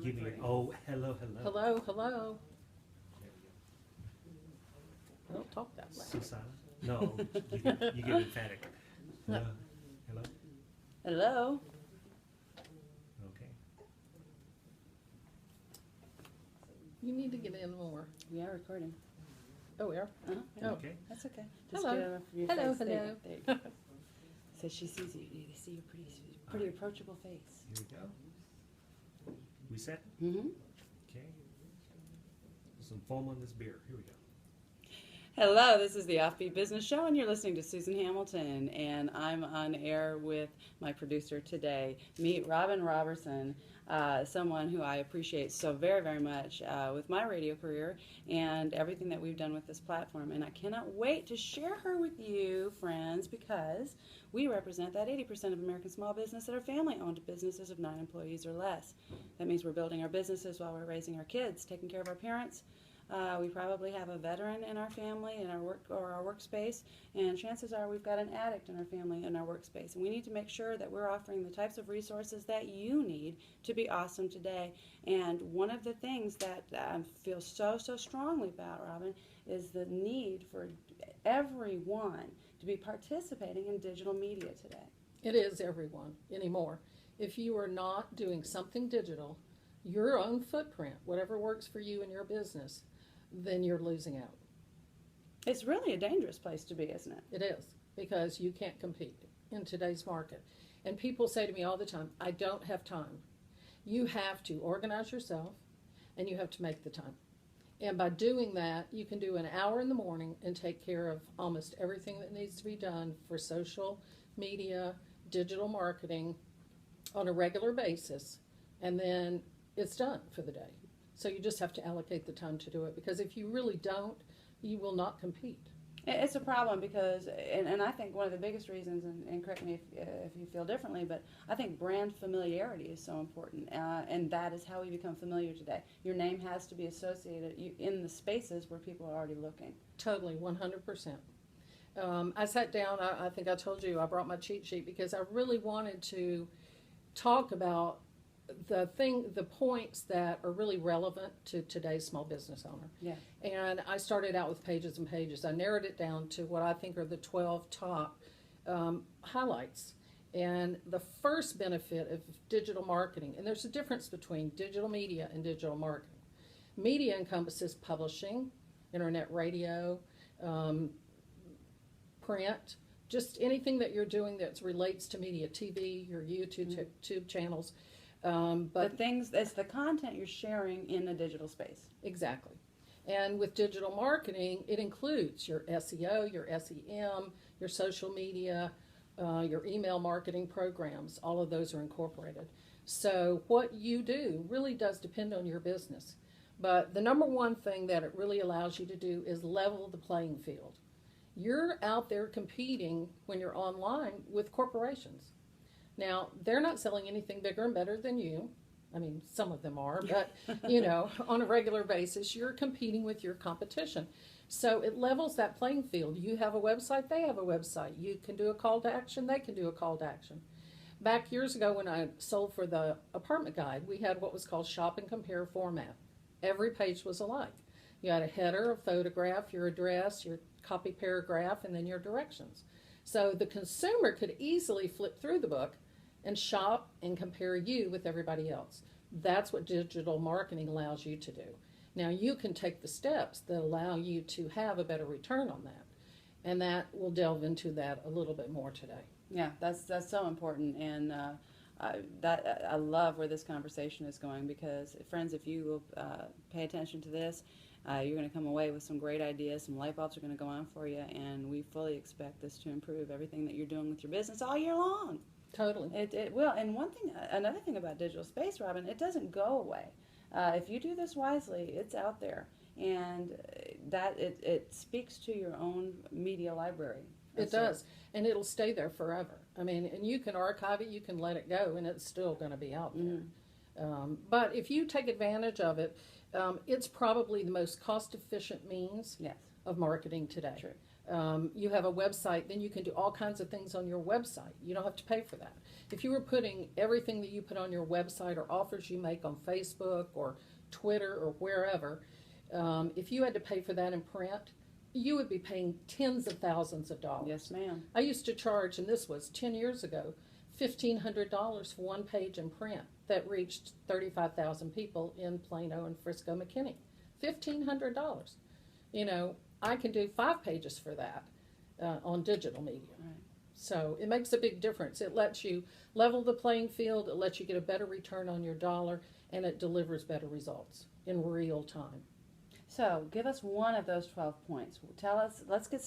Give me oh, hello. Hello, hello. There we I don't talk that go. loud. So silent? No, you get emphatic. Hello. Hello. Hello. Okay. You need to get in more. We are recording. Oh, we are? Uh-huh. Oh. Okay. That's okay. Hello. Get it off your Hello, face. hello. There you go. So she sees you. You see your pretty approachable face. Here we go. We set? Mm-hmm. Okay. Some foam on this beer. Here we go. Hello, this is the Offbeat Business Show, and you're listening to Susan Hamilton, and I'm on air with my producer today. Meet Robin Roberson, someone who I appreciate so very, very much with my radio career and everything that we've done with this platform. And I cannot wait to share her with you, friends, because we represent that 80% of American small business that are family-owned businesses of 9 employees or less. That means we're building our businesses while we're raising our kids, taking care of our parents. We probably have a veteran in our family, in our work or our workspace, and chances are we've got an addict in our family, in our workspace. And we need to make sure that we're offering the types of resources that you need to be awesome today. And one of the things that I feel so strongly about, Robin, is the need for everyone to be participating in digital media today. It is everyone anymore. If you are not doing something digital, your own footprint, whatever works for you and your business, then you're losing out. It's really a dangerous place to be, isn't it? It is, because you can't compete in today's market. And people say to me all the time, I don't have time. You have to organize yourself, and you have to make the time. And by doing that, you can do an hour in the morning and take care of almost everything that needs to be done for social media, digital marketing on a regular basis, and then it's done for the day. So you just have to allocate the time to do it, because if you really don't, you will not compete. It's a problem because, and I think one of the biggest reasons, and correct me if you feel differently, but I think brand familiarity is so important, and that is how we become familiar today. Your name has to be associated in the spaces where people are already looking. Totally, 100%. I sat down, I think I told you, I brought my cheat sheet because I really wanted to talk about the points that are really relevant to today's small business owner. Yeah. And I started out with pages and pages. I narrowed it down to what I think are the 12 top highlights. And the first benefit of digital marketing, and there's a difference between digital media and digital marketing. Media encompasses publishing, internet radio, print, just anything that you're doing that relates to media, TV, your YouTube channels. But it's the content you're sharing in a digital space. Exactly. And with digital marketing, it includes your SEO, your SEM, your social media, your email marketing programs. All of those are incorporated. So what you do really does depend on your business. But the number one thing that it really allows you to do is level the playing field. You're out there competing when you're online with corporations. Now, they're not selling anything bigger and better than you. I mean, some of them are, but, on a regular basis, you're competing with your competition. So it levels that playing field. You have a website, they have a website. You can do a call to action, they can do a call to action. Back years ago when I sold for the apartment guide, we had what was called shop and compare format. Every page was alike. You had a header, a photograph, your address, your copy paragraph, and then your directions. So the consumer could easily flip through the book and shop and compare you with everybody else. That's what digital marketing allows you to do. Now you can take the steps that allow you to have a better return on that. And that we'll delve into that a little bit more today. Yeah, that's so important, and I love where this conversation is going, because friends, if you will pay attention to this, you're going to come away with some great ideas. Some light bulbs are going to go on for you, and we fully expect this to improve everything that you're doing with your business all year long. Totally. It will. And another thing about digital space, Robin, it doesn't go away. If you do this wisely, it's out there, and that it speaks to your own media library. It does, and it'll stay there forever. I mean, and you can archive it, you can let it go, and it's still going to be out there. But if you take advantage of it, it's probably the most cost-efficient means of marketing today. True. You have a website, then you can do all kinds of things on your website. You don't have to pay for that. If you were putting everything that you put on your website or offers you make on Facebook or Twitter or wherever, if you had to pay for that in print, you would be paying tens of thousands of dollars. Yes, ma'am. I used to charge, and this was 10 years ago, $1,500 for one page in print that reached 35,000 people in Plano and Frisco, McKinney. $1,500. You know, I can do 5 pages for that on digital media. Right. So it makes a big difference. It lets you level the playing field, it lets you get a better return on your dollar, and it delivers better results in real time. So, give us one of those 12 points. Tell us. Let's get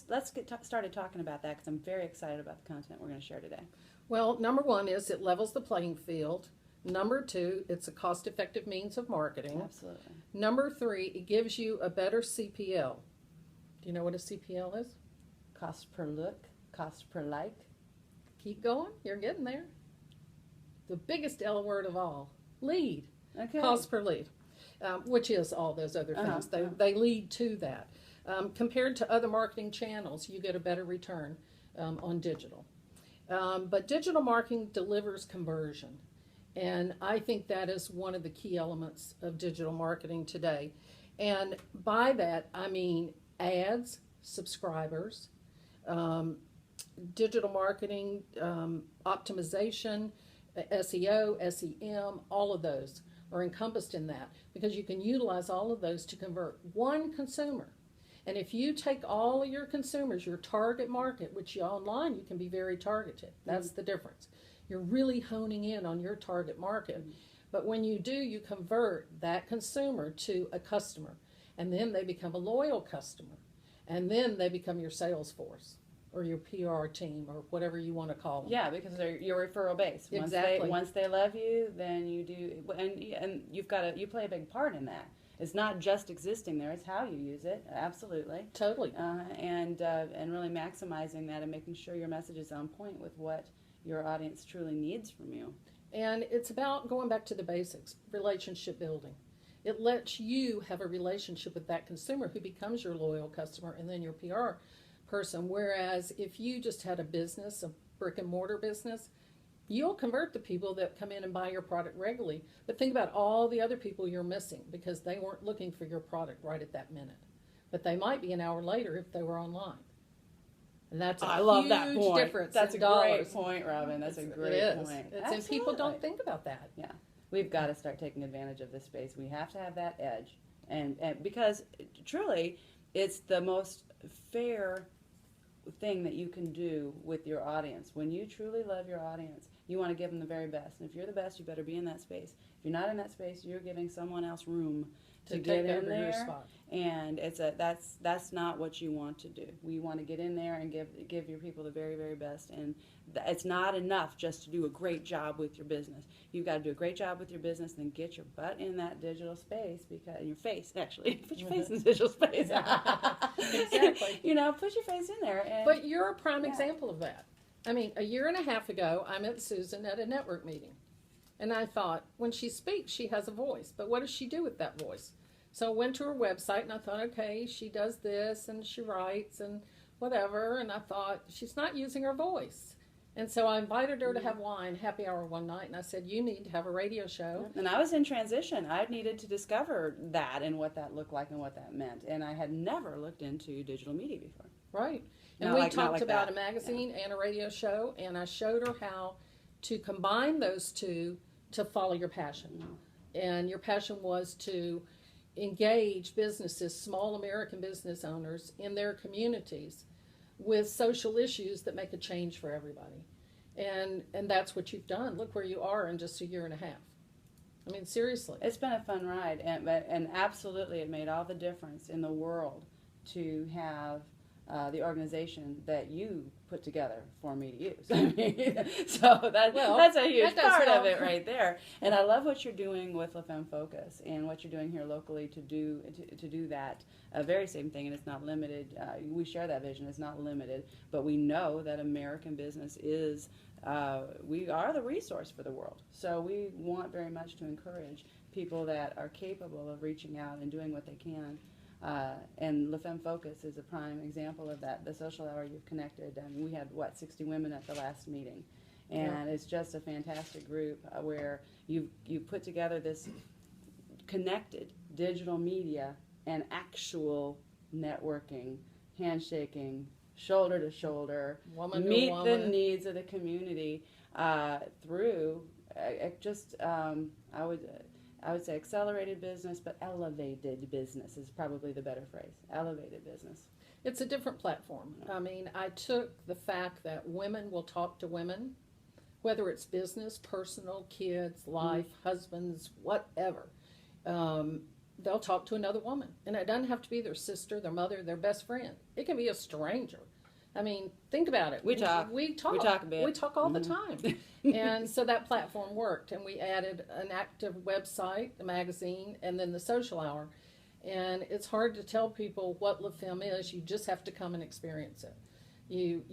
started talking about that because I'm very excited about the content we're going to share today. Well, number 1 is it levels the playing field. Number 2, it's a cost-effective means of marketing. Absolutely. Number 3, it gives you a better CPL. Do you know what a CPL is? Cost per look, cost per like. Keep going. You're getting there. The biggest L word of all, lead. Okay. Cost per lead, which is all those other things. They lead to that. Compared to other marketing channels, you get a better return on digital. But digital marketing delivers conversion. And I think that is one of the key elements of digital marketing today. And by that, I mean ads, subscribers, digital marketing, optimization, SEO, SEM, all of those are encompassed in that because you can utilize all of those to convert one consumer. And if you take all of your consumers, your target market, which online you can be very targeted, that's the difference. You're really honing in on your target market. But when you do, you convert that consumer to a customer, and then they become a loyal customer, and then they become your sales force or your PR team or whatever you want to call them. Yeah, because they're your referral base. Exactly. Once they love you, then you do, and you play a big part in that. It's not just existing there; it's how you use it. Absolutely. Totally. And really maximizing that and making sure your message is on point with what your audience truly needs from you. And it's about going back to the basics, relationship building. It lets you have a relationship with that consumer who becomes your loyal customer and then your PR person. Whereas if you just had a business, a brick and mortar business, you'll convert the people that come in and buy your product regularly. But think about all the other people you're missing because they weren't looking for your product right at that minute. But they might be an hour later if they were online. And that's a huge difference. That's in a dollars. great point, Robin. That's a great point. And people don't think about that. Yeah. We've got to start taking advantage of this space. We have to have that edge. And because truly, it's the most fair thing that you can do with your audience. When you truly love your audience, you want to give them the very best. And if you're the best, you better be in that space. If you're not in that space, you're giving someone else room to get in there. Spot. And that's not what you want to do. We want to get in there and give your people the very, very best. And it's not enough just to do a great job with your business. You've got to do a great job with your business, then get your butt in that digital space, because your face, actually. Put your face in the digital space. Exactly. Put your face in there. But you're a prime example of that. I mean, a year and a half ago, I met Susan at a network meeting. And I thought, when she speaks, she has a voice. But what does she do with that voice? So I went to her website and I thought, okay, she does this and she writes and whatever. And I thought, she's not using her voice. And so I invited her to have wine, happy hour one night. And I said, you need to have a radio show. And I was in transition. I needed to discover that and what that looked like and what that meant. And I had never looked into digital media before. Right. And we talked about a magazine and a radio show. And I showed her how to combine those two to follow your passion. And your passion was to engage businesses, small American business owners in their communities with social issues that make a change for everybody. And that's what you've done. Look where you are in just a year and a half. I mean, seriously. It's been a fun ride, and absolutely it made all the difference in the world to have the organization that you put together for me to use. I mean, so that's a huge part of it right there. And I love what you're doing with La Femme Focus and what you're doing here locally to do that very same thing. And it's not limited. We share that vision. It's not limited, but we know that American business is. We are the resource for the world. So we want very much to encourage people that are capable of reaching out and doing what they can And La Femme Focus is a prime example of that. The social hour you've connected, and we had, 60 women at the last meeting. And it's just a fantastic group where you put together this connected digital media and actual networking, handshaking, shoulder to shoulder, Woman to meet the woman. needs of the community through I would say accelerated business, but elevated business is probably the better phrase. Elevated business. It's a different platform. I mean, I took the fact that women will talk to women, whether it's business, personal, kids, life, husbands, whatever. They'll talk to another woman. And it doesn't have to be their sister, their mother, their best friend. It can be a stranger. I mean, think about it. We talk. We talk. We talk a bit. We talk all the time. And so that platform worked. And we added an active website, a magazine, and then the social hour. And it's hard to tell people what La Femme is. You just have to come and experience it. You'll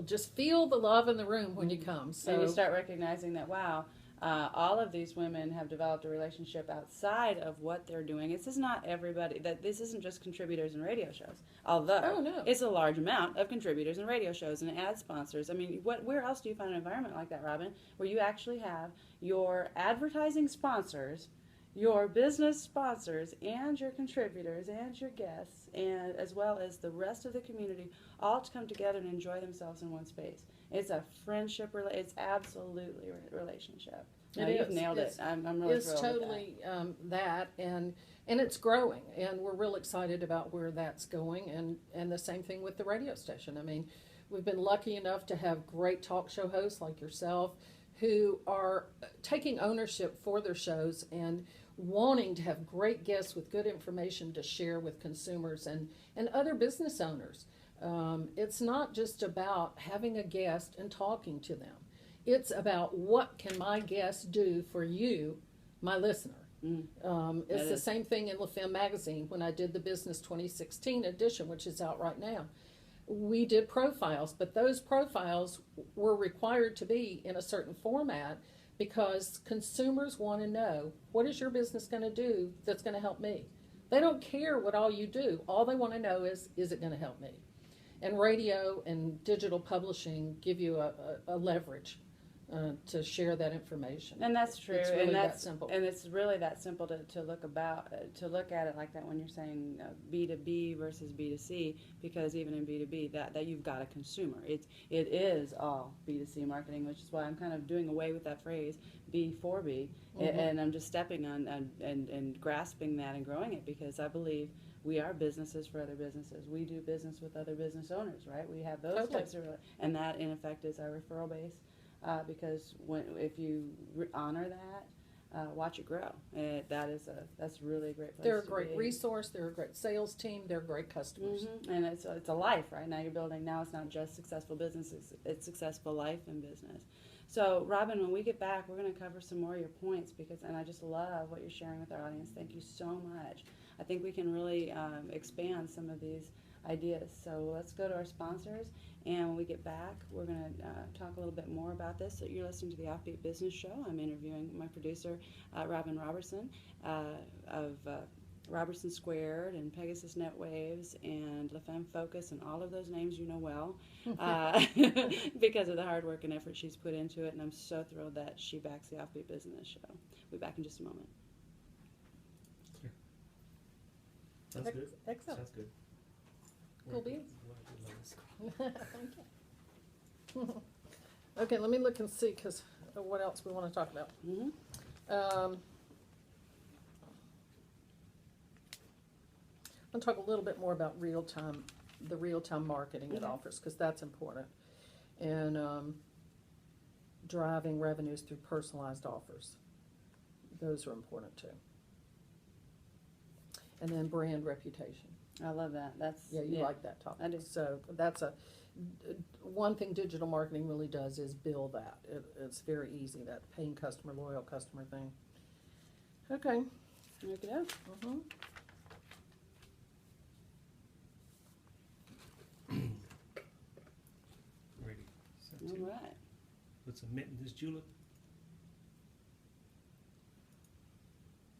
just feel the love in the room when you come. So and you start recognizing that, wow, all of these women have developed a relationship outside of what they're doing. This is not everybody. That this isn't just contributors and radio shows. Although it's a large amount of contributors and radio shows and ad sponsors. I mean, where else do you find an environment like that, Robin, where you actually have your advertising sponsors, your business sponsors, and your contributors and your guests, and as well as the rest of the community, all to come together and enjoy themselves in one space? It's a friendship. It's absolutely a relationship. No, you've nailed it. I'm really thrilled totally with that, and it's growing, and we're real excited about where that's going, and the same thing with the radio station. I mean, we've been lucky enough to have great talk show hosts like yourself who are taking ownership for their shows and wanting to have great guests with good information to share with consumers and other business owners. It's not just about having a guest and talking to them. It's about what can my guest do for you, my listener. It's the same thing in La Femme magazine when I did the Business 2016 edition, which is out right now. We did profiles, but those profiles were required to be in a certain format because consumers want to know, what is your business going to do that's going to help me? They don't care what all you do. All they want to know is it going to help me? And radio and digital publishing give you a leverage to share that information. And that's true. It's really and that simple. And it's really that simple to look at it like that when you're saying B2B versus B2C, because even in B2B, that you've got a consumer. It is all B2C marketing, which is why I'm kind of doing away with that phrase B4B, and I'm just stepping on and grasping that and growing it, because I believe we are businesses for other businesses. We do business with other business owners, right? We have those types of, and that in effect is our referral base. Because if you honor that, watch it grow. That's really a great place. They're a great resource. They're a great sales team. They're great customers. And it's a life, right? Now you're building. Now it's not just successful business. It's successful life in business. So Robin, when we get back, we're going to cover some more of your points and I just love what you're sharing with our audience. Thank you so much. I think we can really expand some of these ideas. So let's go to our sponsors, and when we get back, we're going to talk a little bit more about this. So you're listening to the Offbeat Business Show. I'm interviewing my producer, Robin Roberson, of RobersonSquared and Pegasus NetWaves and La Femme Focus and all of those names you know well, because of the hard work and effort she's put into it, and I'm so thrilled that she backs the Offbeat Business Show. We'll be back in just a moment. Clear. Sounds good. Excellent. Sounds good. Cool beans. Thank you. Okay, let me look and see, because what else we want to talk about. I'll talk a little bit more about the real-time marketing it offers, because that's important, and driving revenues through personalized offers. Those are important too. And then brand reputation. I love that. You like that topic. I do. So that's one thing digital marketing really does is build that. It's very easy, that paying customer, loyal customer thing. Okay. Look it up. Ready. Set All to. right. Put some mint in this julep.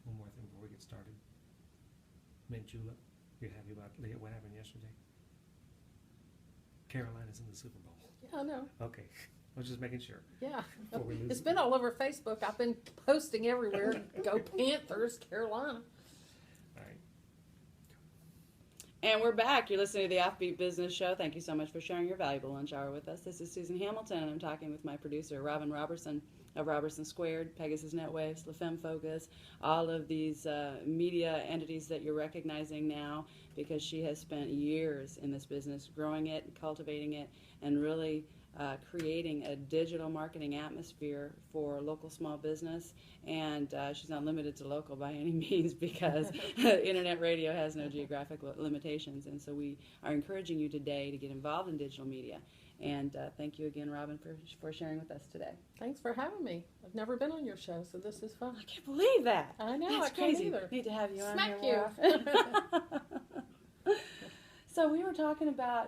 One more thing before we get started. mint julep. You're happy about what happened yesterday? Carolina's in the Super Bowl. Yeah, I know. Okay, I was just making sure. Yeah. Before we lose It's it. been all over Facebook. I've been posting everywhere. Go Panthers, Carolina. All right. And we're back. You're listening to the Offbeat Business Show. Thank you so much for sharing your valuable lunch hour with us. This is Susan Hamilton, and I'm talking with my producer, Robin Roberson of RobersonSquared, Pegasus Netwaves, La Femme Focus, all of these media entities that you're recognizing now, because she has spent years in this business growing it, cultivating it, and really creating a digital marketing atmosphere for local small business. And she's not limited to local by any means, because internet radio has no geographic limitations. And so we are encouraging you today to get involved in digital media. And thank you again, Robin, for sharing with us today. Thanks for having me. I've never been on your show, so this is fun. I can't believe that. I know, That's I can't crazy. either. Need to have you on Smack here you. more often. So we were talking about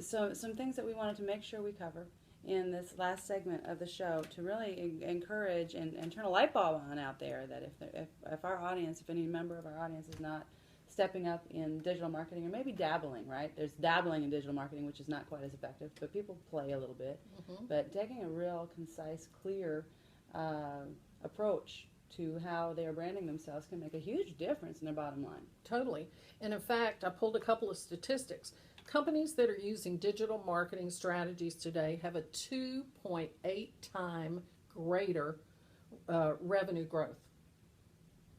some things that we wanted to make sure we cover in this last segment of the show to really encourage and turn a light bulb on out there, that if our audience, if any member of our audience is not stepping up in digital marketing, or maybe dabbling, right? There's dabbling in digital marketing, which is not quite as effective, but people play a little bit. Mm-hmm. But taking a real concise, clear approach to how they are branding themselves can make a huge difference in their bottom line. Totally. And in fact, I pulled a couple of statistics. Companies that are using digital marketing strategies today have a 2.8 time greater revenue growth.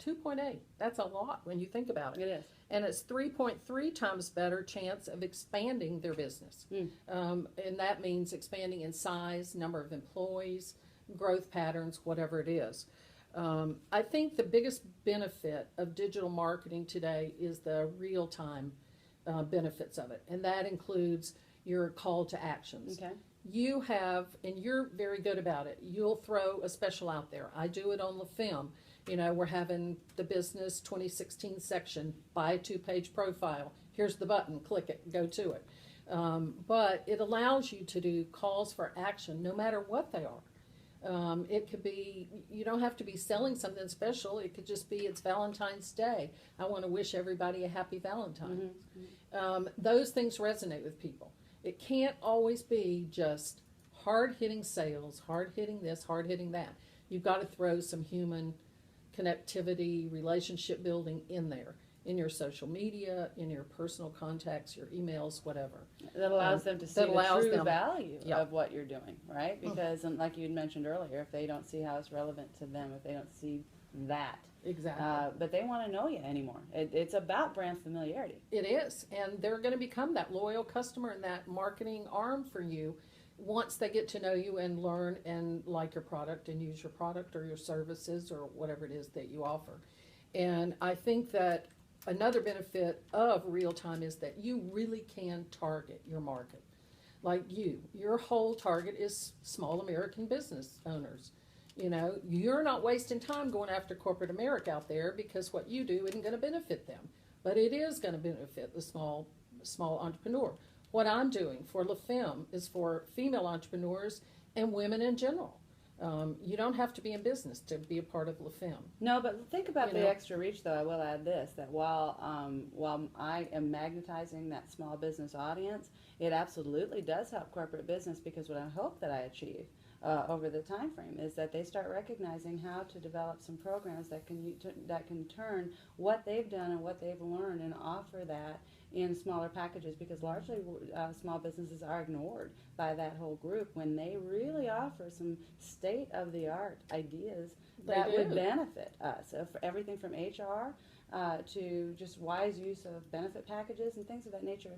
2.8. That's a lot when you think about it. It is. And it's 3.3 times better chance of expanding their business. And that means expanding in size, number of employees, growth patterns, whatever it is. I think the biggest benefit of digital marketing today is the real-time benefits of it. And that includes your call to actions. Okay. You have, and you're very good about it, you'll throw a special out there. I do it on La Femme. You know, we're having the business 2016 section, buy a 2-page profile. Here's the button, click it, go to it. But it allows you to do calls for action no matter what they are. It could be, you don't have to be selling something special. It could just be, it's Valentine's Day. I want to wish everybody a happy Valentine's. Those things resonate with people. It can't always be just hard-hitting sales, hard-hitting this, hard-hitting that. You've got to throw some human connectivity, relationship building in there, in your social media, in your personal contacts, your emails, whatever. That allows them to see the true value Yep. of what you're doing, right? Because, like you had mentioned earlier, if they don't see how it's relevant to them, if they don't see that, Exactly. but they want to know you anymore. It's about brand familiarity. It is, and they're going to become that loyal customer and that marketing arm for you once they get to know you and learn and like your product and use your product or your services or whatever it is that you offer. And I think that another benefit of real time is that you really can target your market. Like your whole target is small American business owners. You know, you're not wasting time going after corporate America out there, because what you do isn't going to benefit them, but it is going to benefit the small entrepreneur. What I'm doing for La Femme is for female entrepreneurs and women in general. You don't have to be in business to be a part of La Femme. No, but think about You the know? extra reach, though. I will add this, that while I am magnetizing that small business audience, it absolutely does help corporate business, because what I hope that I achieve over the time frame is that they start recognizing how to develop some programs that can turn what they've done and what they've learned and offer that in smaller packages, because largely small businesses are ignored by that whole group when they really offer some state-of-the-art ideas that would benefit us. For everything from HR to just wise use of benefit packages and things of that nature,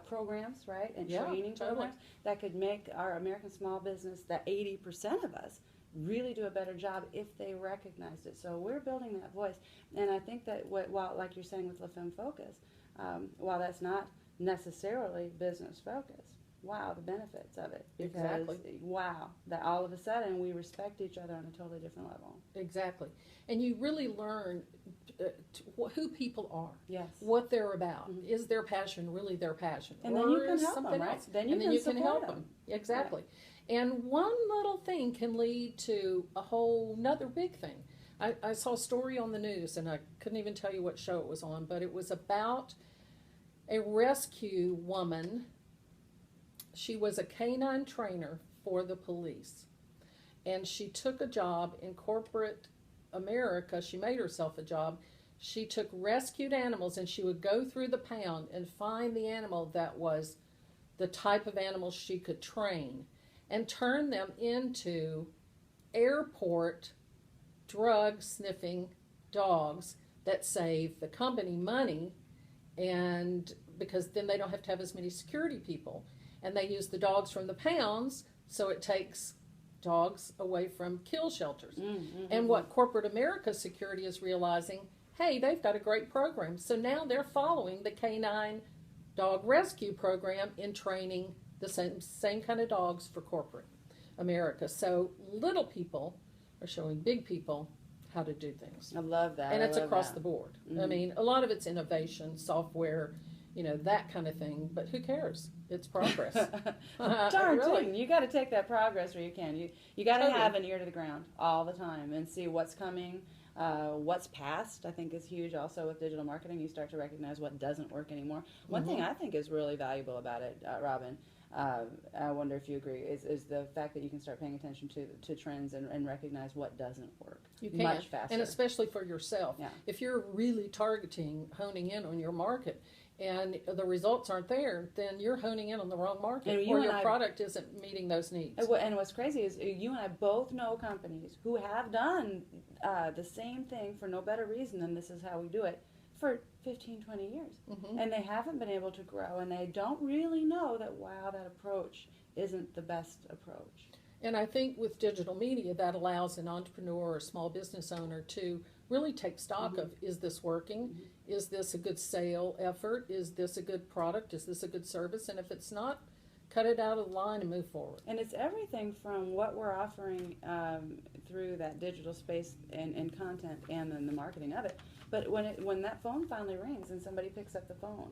programs, right, and training programs that could make our American small business, that 80% of us, really do a better job if they recognized it. So we're building that voice, and I think that while, like you're saying with La Femme Focus, while that's not necessarily business focused, wow, the benefits of it. Because, Exactly. wow, that all of a sudden we respect each other on a totally different level. Exactly. And you really learn who people are. Yes. What they're about. Mm-hmm. Is their passion really their passion? And or then you can is help something them, right? else? Then you can help support them. Exactly. Right. And one little thing can lead to a whole another big thing. I saw a story on the news, and I couldn't even tell you what show it was on, but it was about a rescue woman. She was a canine trainer for the police, and she took a job in corporate America. She made herself a job. She took rescued animals, and she would go through the pound and find the animal that was the type of animal she could train and turn them into airport drug sniffing dogs that save the company money, and because then they don't have to have as many security people, and they use the dogs from the pounds, so it takes dogs away from kill shelters. And what corporate America security is realizing, hey, they've got a great program, so now they're following the canine dog rescue program in training the same kind of dogs for corporate America. So little people are showing big people how to do things. I love that. And it's across that. the board. I mean, a lot of it's innovation, software, that kind of thing, but who cares? It's progress. Darn really. tootin'. You got to take that progress where you can. You got to Totally. have an ear to the ground all the time and see what's coming, what's past. I think is huge. Also with digital marketing, you start to recognize what doesn't work anymore. One thing I think is really valuable about it, Robin, I wonder if you agree, is the fact that you can start paying attention to trends and recognize what doesn't work. You can, much faster. and especially for yourself. Yeah. If you're really honing in on your market, and the results aren't there, then you're honing in on the wrong market, And you or and your I- product isn't meeting those needs. And what's crazy is you and I both know companies who have done the same thing for no better reason than this is how we do it for 15, 20 years. And they haven't been able to grow, and they don't really know that, wow, that approach isn't the best approach. And I think with digital media, that allows an entrepreneur or small business owner to really take stock of, is this working? Is this a good sale effort? Is this a good product? Is this a good service? And if it's not, cut it out of the line and move forward. And it's everything from what we're offering through that digital space and content and then the marketing of it. But when that phone finally rings and somebody picks up the phone,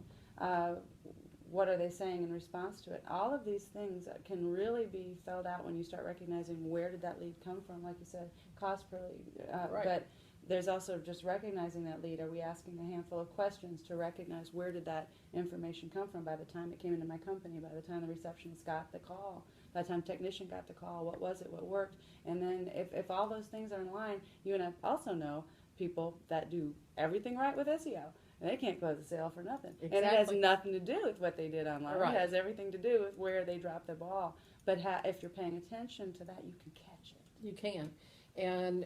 what are they saying in response to it? All of these things can really be filled out when you start recognizing where did that lead come from, like you said, cost per lead. Right. But there's also just recognizing that lead. Are we asking a handful of questions to recognize where did that information come from by the time it came into my company, by the time the receptionist got the call, by the time technician got the call, what was it, what worked? And then if all those things are in line, you and I also know people that do everything right with SEO. And they can't close a sale for nothing. Exactly. And it has nothing to do with what they did online. Right. It has everything to do with where they dropped the ball. But if you're paying attention to that, you can catch it. You can. And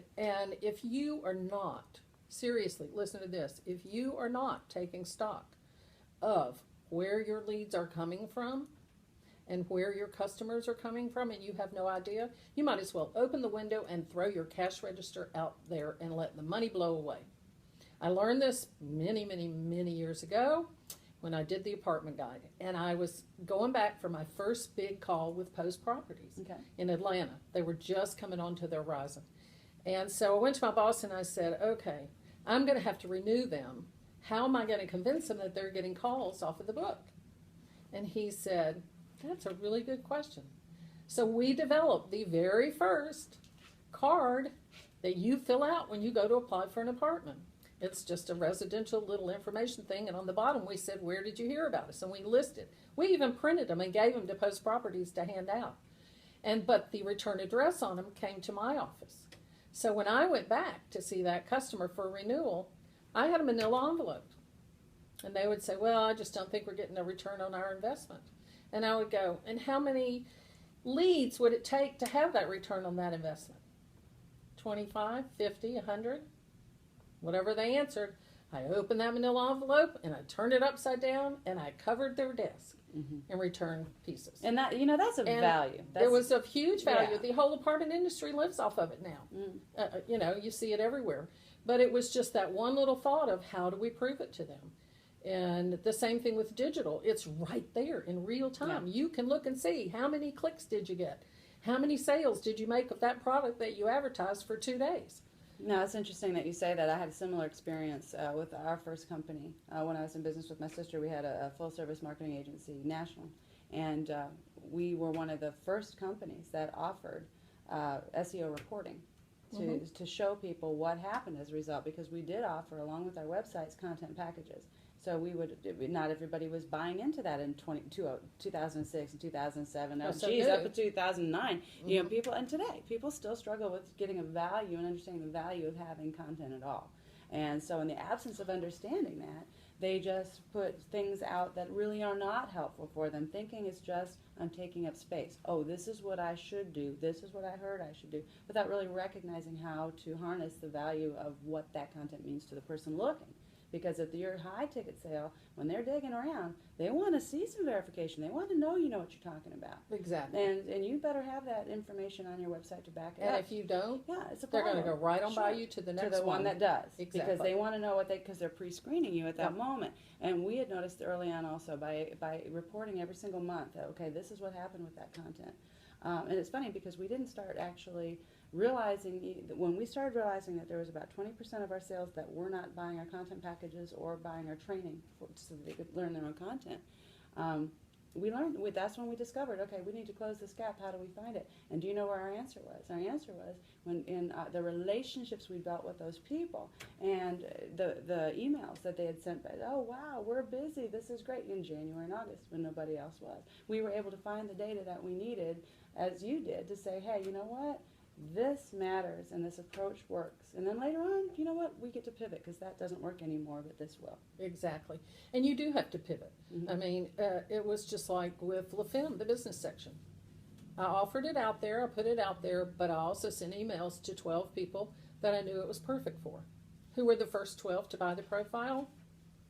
if you are not, seriously, listen to this, if you are not taking stock of where your leads are coming from and where your customers are coming from, and you have no idea, you might as well open the window and throw your cash register out there and let the money blow away. I learned this many, many, many years ago when I did the apartment guide, and I was going back for my first big call with Post Properties in Atlanta. They were just coming onto their horizon. And so I went to my boss and I said, okay, I'm going to have to renew them. How am I going to convince them that they're getting calls off of the book? And he said, that's a really good question. So we developed the very first card that you fill out when you go to apply for an apartment. It's just a residential little information thing, and on the bottom we said, where did you hear about us? And we listed. We even printed them and gave them to Post Properties to hand out. But the return address on them came to my office. So when I went back to see that customer for renewal, I had a manila envelope. And they would say, well, I just don't think we're getting a return on our investment. And I would go, and how many leads would it take to have that return on that investment? 25, 50, 100? Whatever they answered, I opened that manila envelope and I turned it upside down and I covered their desk and returned pieces. And that, that's a value. It was of huge value. Yeah. The whole apartment industry lives off of it now. You see it everywhere. But it was just that one little thought of how do we prove it to them? And the same thing with digital. It's right there in real time. Yeah. You can look and see how many clicks did you get? How many sales did you make of that product that you advertised for 2 days? No, it's interesting that you say that. I had a similar experience with our first company. When I was in business with my sister, we had a full-service marketing agency, national, and we were one of the first companies that offered SEO reporting to show people what happened as a result, because we did offer, along with our websites, content packages. So not everybody was buying into that in 2006 and 2007. Now, so geez, good. up to 2009, and today, people still struggle with getting a value and understanding the value of having content at all. And so in the absence of understanding that, they just put things out that really are not helpful for them, thinking it's just, I'm taking up space. Oh, this is what I should do. This is what I heard I should do, without really recognizing how to harness the value of what that content means to the person looking. Because at your high-ticket sale, when they're digging around, they want to see some verification. They want to know you know what you're talking about. Exactly. And you better have that information on your website to back it up. And if you don't, yeah, it's a they're problem. going to go right on by you to the next to the one that does. Exactly. Because they want to know because they're pre-screening you at that moment. And we had noticed early on also by reporting every single month that, okay, this is what happened with that content. And it's funny because we didn't start actually when we started realizing that there was about 20% of our sales that were not buying our content packages or buying our training so that they could learn their own content, that's when we discovered, okay, we need to close this gap. How do we find it? And do you know where our answer was? Our answer was when in the relationships we built with those people and the emails that they had sent back. Oh, wow, we're busy. This is great. In January and August when nobody else was. We were able to find the data that we needed, as you did, to say, hey, you know what? This matters and this approach works. And then later on, you know what? We get to pivot because that doesn't work anymore, but this will. Exactly. And you do have to pivot. I mean, it was just like with LaFemme, the business section. I offered it out there, I put it out there, but I also sent emails to 12 people that I knew it was perfect for. Who were the first 12 to buy the profile?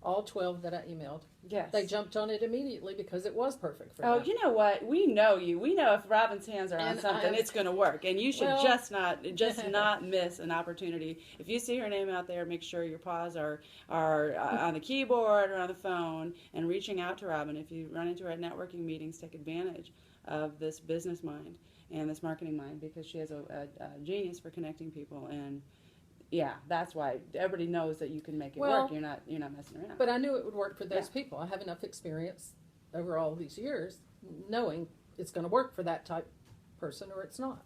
All 12 that I emailed. Yes. They jumped on it immediately because it was perfect for them. Oh, you know what? We know you. We know if Robin's hands are on something, it's going to work. And you should just not miss an opportunity. If you see her name out there, make sure your paws are on the keyboard or on the phone and reaching out to Robin. If you run into her at networking meetings, take advantage of this business mind and this marketing mind, because she has a genius for connecting people. And yeah, that's why everybody knows that you can make it work. You're not messing around. But I knew it would work for those people. I have enough experience over all these years knowing it's going to work for that type person or it's not.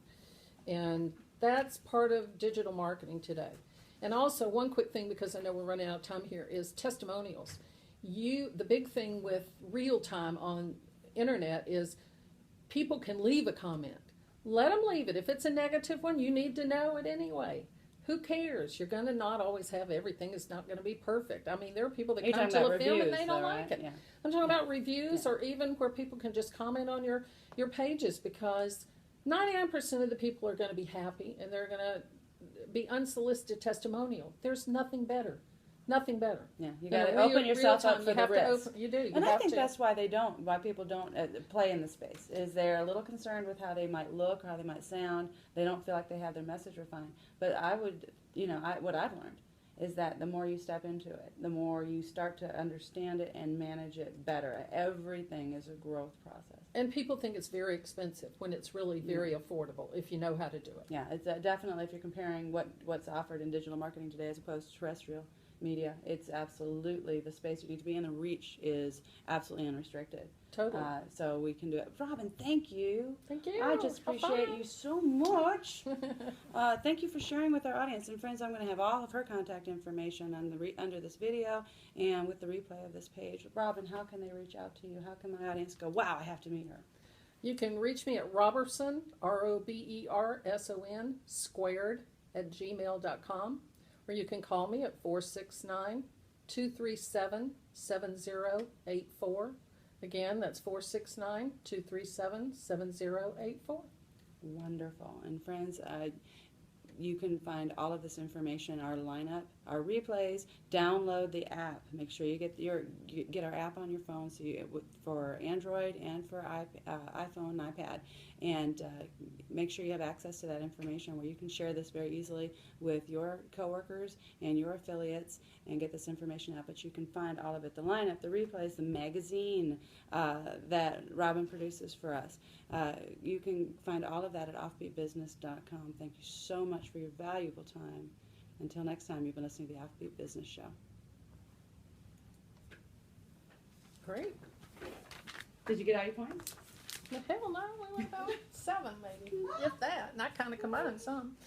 And that's part of digital marketing today. And also, one quick thing, because I know we're running out of time here, is testimonials. The big thing with real time on internet is people can leave a comment. Let them leave it. If it's a negative one, you need to know it anyway. Who cares? You're going to not always have everything. It's not going to be perfect. I mean, there are people that come to a film and they don't like it. Yeah. I'm talking about reviews or even where people can just comment on your pages, because 99% of the people are going to be happy and they're going to be unsolicited testimonial. There's nothing better. Nothing better. Yeah, you got to open yourself up for the risk. You do. And I think that's why people don't play in the space, is they're a little concerned with how they might look or how they might sound. They don't feel like they have their message refined. But what I've learned is that the more you step into it, the more you start to understand it and manage it better. Everything is a growth process. And people think it's very expensive when it's really very affordable if you know how to do it. Yeah, it's definitely, if you're comparing what's offered in digital marketing today as opposed to terrestrial media, it's absolutely the space you need to be in. The reach is absolutely unrestricted. Totally. So we can do it. Robin, thank you. Thank you. I just appreciate you so much. Thank you for sharing with our audience. And friends, I'm going to have all of her contact information under this video and with the replay of this page. Robin, how can they reach out to you? How can my audience go, wow, I have to meet her? You can reach me at Roberson, RoberSon, squared @gmail.com. Or you can call me at 469-237-7084. Again, that's 469-237-7084. Wonderful. And friends, you can find all of this information, our lineup, our replays. Download the app. Make sure you get our app on your phone, for Android and for iPhone and iPad. And make sure you have access to that information where you can share this very easily with your coworkers and your affiliates and get this information out. But you can find all of it, the lineup, the replays, the magazine that Robin produces for us. You can find all of that at offbeatbusiness.com. Thank you so much for your valuable time. Until next time, you've been listening to the Offbeat Business Show. Great. Did you get all your points? Hell no, we went about 7 maybe, if that. And I kind of combined some.